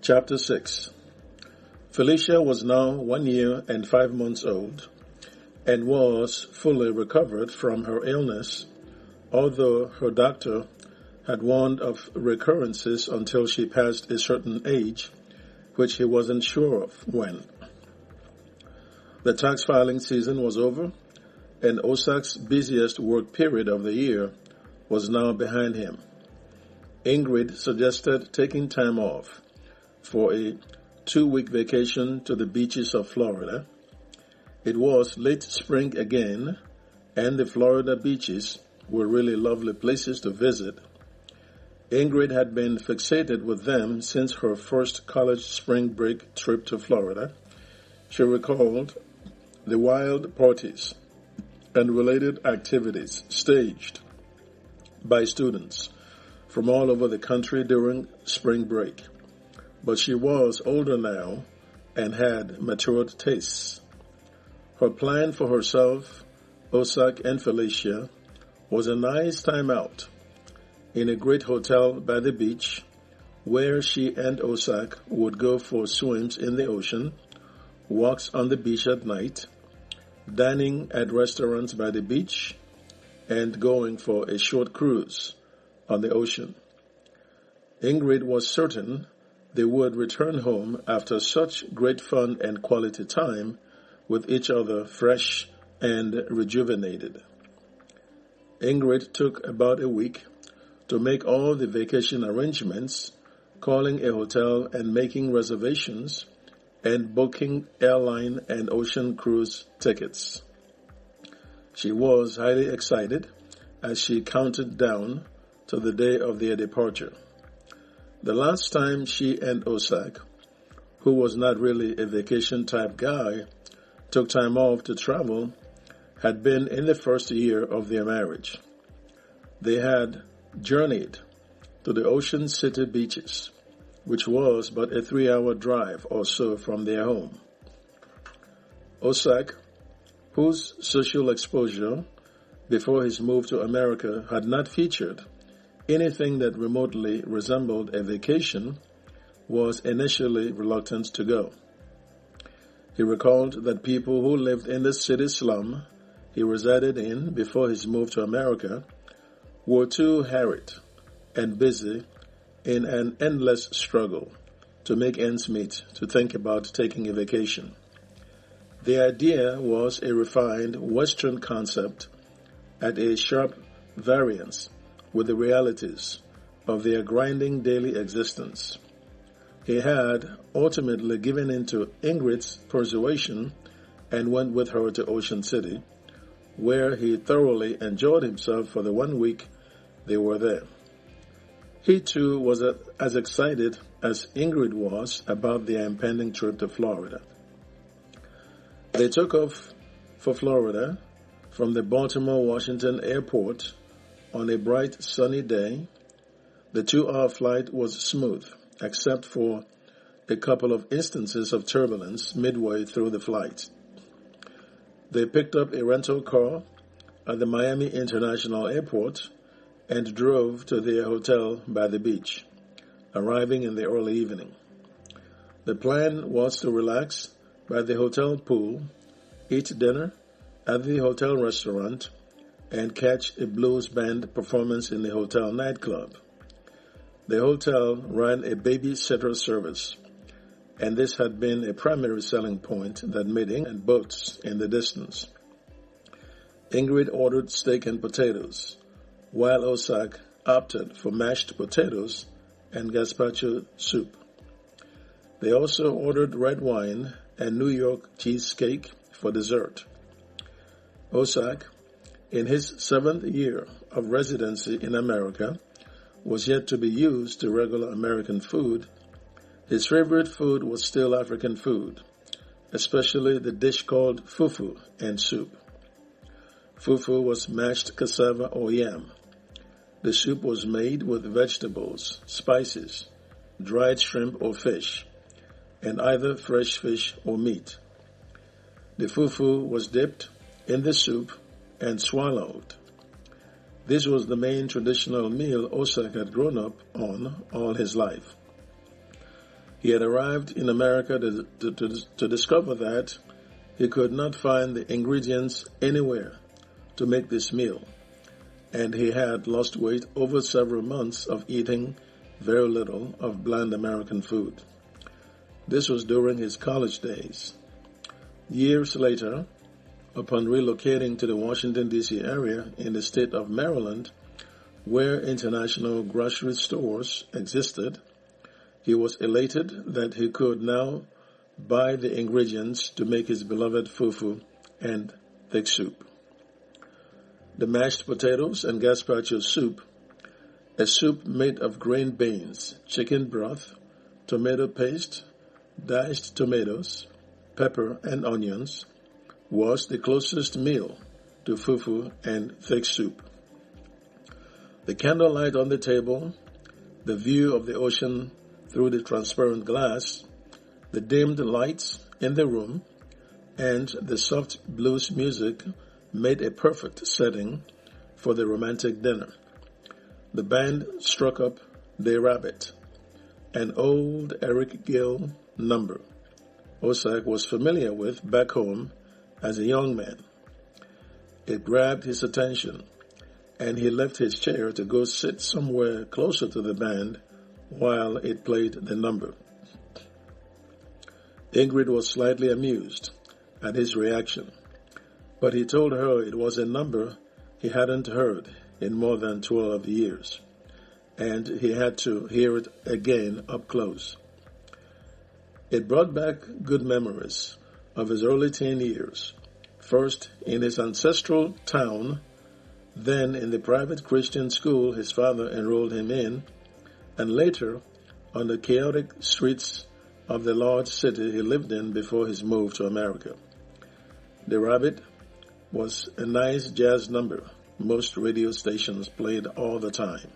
Chapter 6. Felicia was now 1 year and 5 months old and was fully recovered from her illness, although her doctor had warned of recurrences until she passed a certain age, which he wasn't sure of when. The tax filing season was over, and Osak's busiest work period of the year was now behind him. Ingrid suggested taking time off for a 2-week vacation to the beaches of Florida. It was late spring again, and the Florida beaches were really lovely places to visit. Ingrid had been fixated with them since her first college spring break trip to Florida. She recalled the wild parties and related activities staged by students from all over the country during spring break. But she was older now and had matured tastes. Her plan for herself, Osak, and Felicia was a nice time out in a great hotel by the beach where she and Osak would go for swims in the ocean, walks on the beach at night, dining at restaurants by the beach, and going for a short cruise on the ocean. Ingrid was certain they would return home after such great fun and quality time with each other, fresh and rejuvenated. Ingrid took about a week to make all the vacation arrangements, calling a hotel and making reservations, and booking airline and ocean cruise tickets. She was highly excited as she counted down to the day of their departure. The last time she and Osak, who was not really a vacation-type guy, took time off to travel, had been in the first year of their marriage. They had journeyed to the Ocean City beaches, which was but a 3-hour drive or so from their home. Osak, whose social exposure before his move to America had not featured anything that remotely resembled a vacation, was initially reluctant to go. He recalled that people who lived in the city slum he resided in before his move to America were too harried and busy in an endless struggle to make ends meet to think about taking a vacation. The idea was a refined Western concept at a sharp variance with the realities of their grinding daily existence. He had ultimately given in to Ingrid's persuasion and went with her to Ocean City, where he thoroughly enjoyed himself for the 1 week they were there. He too was as excited as Ingrid was about their impending trip to Florida. They took off for Florida from the Baltimore-Washington airport on a bright sunny day. The 2-hour flight was smooth, except for a couple of instances of turbulence midway through the flight. They picked up a rental car at the Miami International Airport and drove to their hotel by the beach, arriving in the early evening. The plan was to relax by the hotel pool, eat dinner at the hotel restaurant, and catch a blues band performance in the hotel nightclub. The hotel ran a babysitter service, and this had been a primary selling point that made Ingrid boats in the distance. Ingrid ordered steak and potatoes, while Osak opted for mashed potatoes and gazpacho soup. They also ordered red wine and New York cheesecake for dessert. Osak, in his 7th year of residency in America, was yet to be used to regular American food. His favorite food was still African food, especially the dish called fufu and soup. Fufu was mashed cassava or yam. The soup was made with vegetables, spices, dried shrimp or fish, and either fresh fish or meat. The fufu was dipped in the soup and swallowed. This was the main traditional meal Osak had grown up on all his life. He had arrived in America to discover that he could not find the ingredients anywhere to make this meal, and he had lost weight over several months of eating very little of bland American food. This was during his college days. Years later, upon relocating to the Washington, D.C. area in the state of Maryland, where international grocery stores existed, he was elated that he could now buy the ingredients to make his beloved fufu and thick soup. The mashed potatoes and gazpacho soup, a soup made of green beans, chicken broth, tomato paste, diced tomatoes, pepper, and onions, was the closest meal to fufu and thick soup. The candlelight on the table, the view of the ocean through the transparent glass, the dimmed lights in the room, and the soft blues music made a perfect setting for the romantic dinner. The band struck up "The Rabbit," an old Eric Gill number Osak was familiar with back home as a young man. It grabbed his attention, and he left his chair to go sit somewhere closer to the band while it played the number. Ingrid was slightly amused at his reaction, but he told her it was a number he hadn't heard in more than 12 years, and he had to hear it again up close. It brought back good memories of his early teen years, first in his ancestral town, then in the private Christian school his father enrolled him in, and later on the chaotic streets of the large city he lived in before his move to America. "The Rabbit" was a nice jazz number most radio stations played all the time.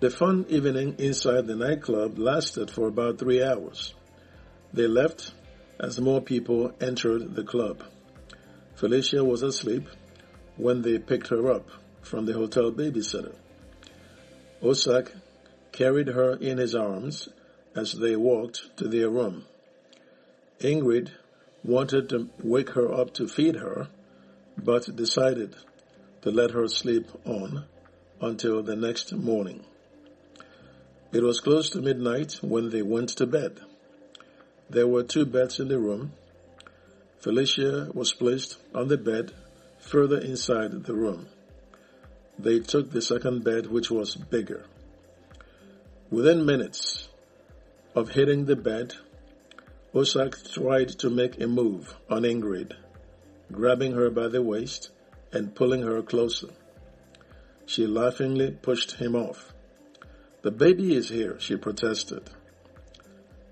The fun evening inside the nightclub lasted for about 3 hours. They left as more people entered the club. Felicia was asleep when they picked her up from the hotel babysitter. Osak carried her in his arms as they walked to their room. Ingrid wanted to wake her up to feed her, but decided to let her sleep on until the next morning. It was close to midnight when they went to bed. There were 2 beds in the room. Felicia was placed on the bed further inside the room. They took the second bed, which was bigger. Within minutes of hitting the bed, Osak tried to make a move on Ingrid, grabbing her by the waist and pulling her closer. She laughingly pushed him off. "The baby is here," she protested.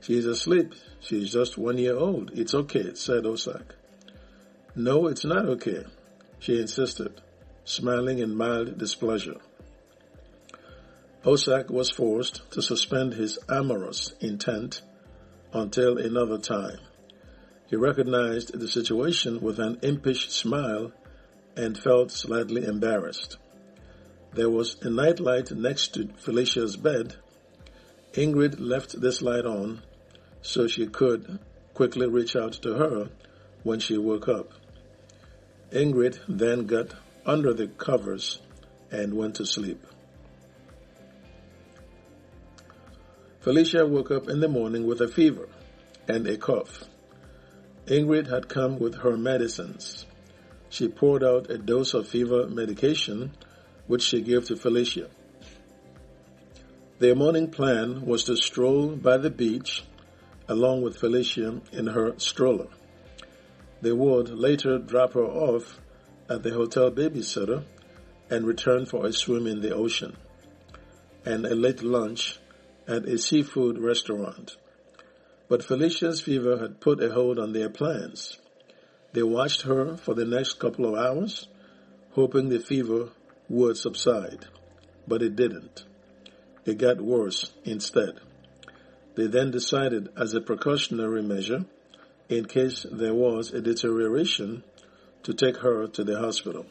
"She is asleep. She is just 1 year old. It's okay," said Osak. "No, it's not okay," she insisted, smiling in mild displeasure. Osak was forced to suspend his amorous intent until another time. He recognized the situation with an impish smile and felt slightly embarrassed. There was a nightlight next to Felicia's bed. Ingrid left this light on so she could quickly reach out to her when she woke up. Ingrid then got under the covers and went to sleep. Felicia woke up in the morning with a fever and a cough. Ingrid had come with her medicines. She poured out a dose of fever medication, which she gave to Felicia. Their morning plan was to stroll by the beach along with Felicia in her stroller. They would later drop her off at the hotel babysitter and return for a swim in the ocean and a late lunch at a seafood restaurant. But Felicia's fever had put a hold on their plans. They watched her for the next couple of hours, hoping the fever would subside, but it didn't. It got worse instead. They then decided, as a precautionary measure, in case there was a deterioration, to take her to the hospital.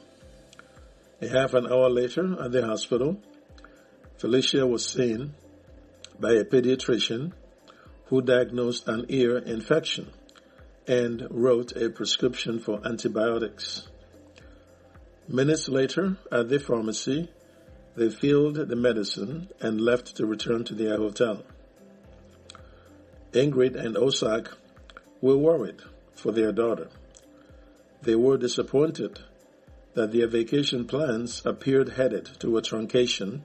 A half an hour later at the hospital, Felicia was seen by a pediatrician who diagnosed an ear infection and wrote a prescription for antibiotics. Minutes later, at the pharmacy, they filled the medicine and left to return to their hotel. Ingrid and Osak were worried for their daughter. They were disappointed that their vacation plans appeared headed to a truncation,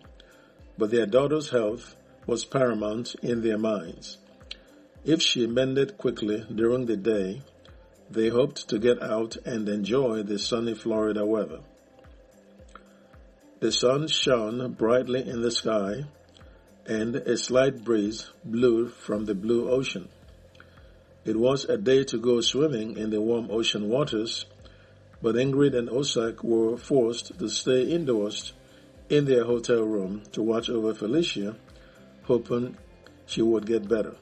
but their daughter's health was paramount in their minds. If she mended quickly during the day, they hoped to get out and enjoy the sunny Florida weather. The sun shone brightly in the sky, and a slight breeze blew from the blue ocean. It was a day to go swimming in the warm ocean waters, but Ingrid and Osak were forced to stay indoors in their hotel room to watch over Felicia, hoping she would get better.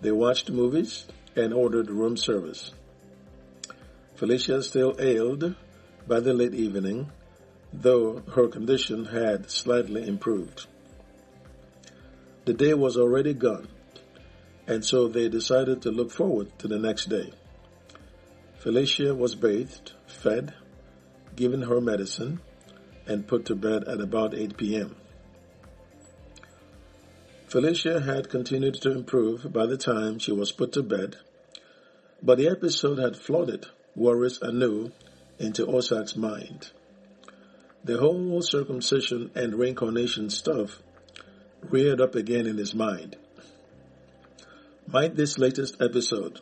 They watched movies and ordered room service. Felicia still ailed by the late evening, though her condition had slightly improved. The day was already gone, and so they decided to look forward to the next day. Felicia was bathed, fed, given her medicine, and put to bed at about 8 p.m. Felicia had continued to improve by the time she was put to bed, but the episode had flooded worries anew into Osak's mind. The whole circumcision and reincarnation stuff reared up again in his mind. Might this latest episode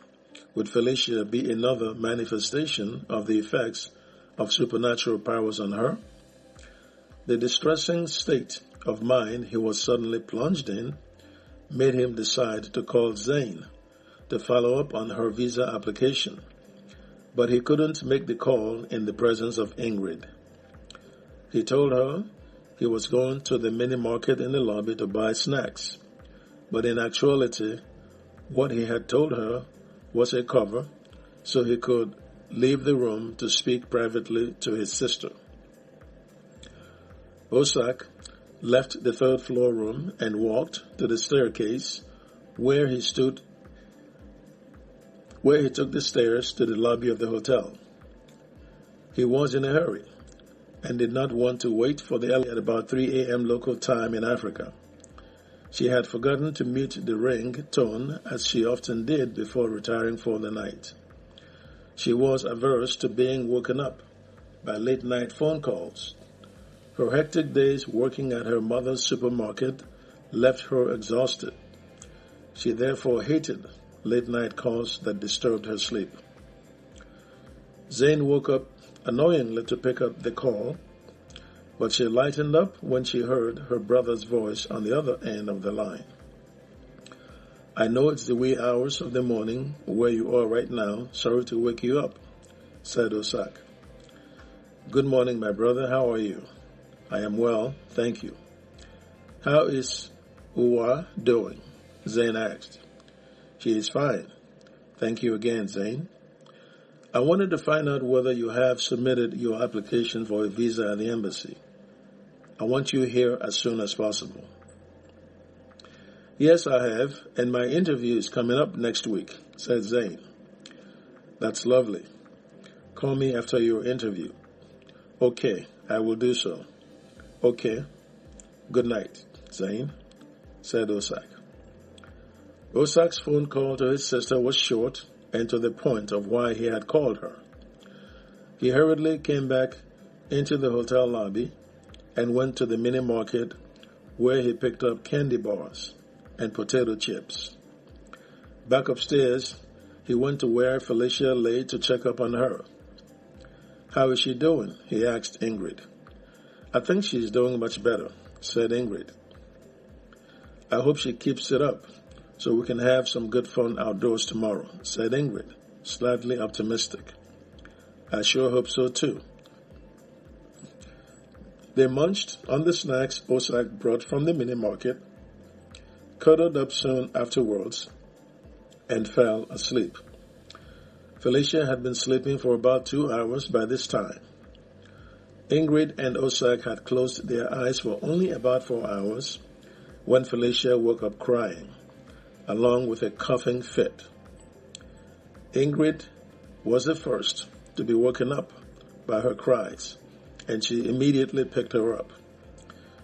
with Felicia be another manifestation of the effects of supernatural powers on her? The distressing state of mind he was suddenly plunged in made him decide to call Zane to follow up on her visa application, but he couldn't make the call in the presence of Ingrid. He told her he was going to the mini market in the lobby to buy snacks, but in actuality, what he had told her was a cover so he could leave the room to speak privately to his sister. Osak left the third floor room and walked to the staircase where he took the stairs to the lobby of the hotel. He was in a hurry and did not want to wait for the at about 3 a.m. local time in Africa. She had forgotten to mute the ring tone as she often did before retiring for the night. She was averse to being woken up by late-night phone calls. Her hectic days working at her mother's supermarket left her exhausted. She therefore hated late-night calls that disturbed her sleep. Zane woke up annoyingly to pick up the call, but she lightened up when she heard her brother's voice on the other end of the line. "I know it's the wee hours of the morning where you are right now. Sorry to wake you up," said Osak. "Good morning, my brother. How are you?" "I am well, thank you." "How is Uwa doing?" Zane asked. "She is fine. Thank you again, Zane. I wanted to find out whether you have submitted your application for a visa at the embassy. I want you here as soon as possible." "Yes, I have, and my interview is coming up next week," said Zane. "That's lovely. Call me after your interview." "Okay, I will do so." "Okay. Good night, Zane," said Osak. Osak's phone call to his sister was short and to the point of why he had called her. He hurriedly came back into the hotel lobby and went to the mini market where he picked up candy bars and potato chips. Back upstairs, he went to where Felicia lay to check up on her. "How is she doing?" he asked Ingrid. "I think she's doing much better," said Ingrid. "I hope she keeps it up so we can have some good fun outdoors tomorrow," said Ingrid, slightly optimistic. "I sure hope so too." They munched on the snacks Osak brought from the mini market, cuddled up soon afterwards, and fell asleep. Felicia had been sleeping for about 2 hours by this time. Ingrid and Osak had closed their eyes for only about 4 hours, when Felicia woke up crying, along with a coughing fit. Ingrid was the first to be woken up by her cries, and she immediately picked her up.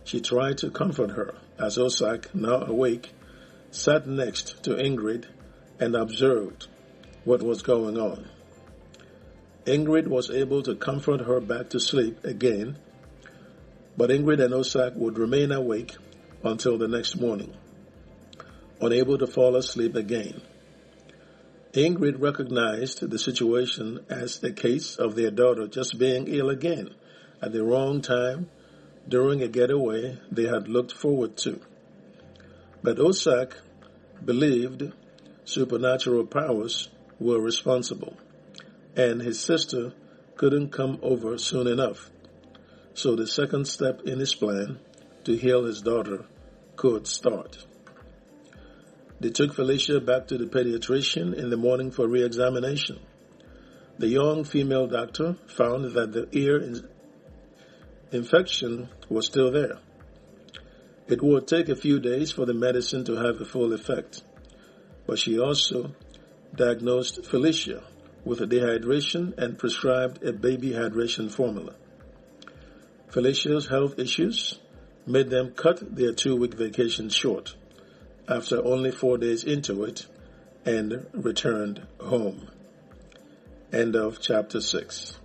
She tried to comfort her as Osak, now awake, sat next to Ingrid and observed what was going on. Ingrid was able to comfort her back to sleep again, but Ingrid and Osak would remain awake until the next morning, unable to fall asleep again. Ingrid recognized the situation as the case of their daughter just being ill again at the wrong time during a getaway they had looked forward to. But Osak believed supernatural powers were responsible, and his sister couldn't come over soon enough. So the second step in his plan to heal his daughter could start. They took Felicia back to the pediatrician in the morning for re-examination. The young female doctor found that the ear infection was still there. It would take a few days for the medicine to have a full effect, but she also diagnosed Felicia with a dehydration and prescribed a baby hydration formula. Felicia's health issues made them cut their 2-week vacation short after only 4 days into it and returned home. End of chapter 6.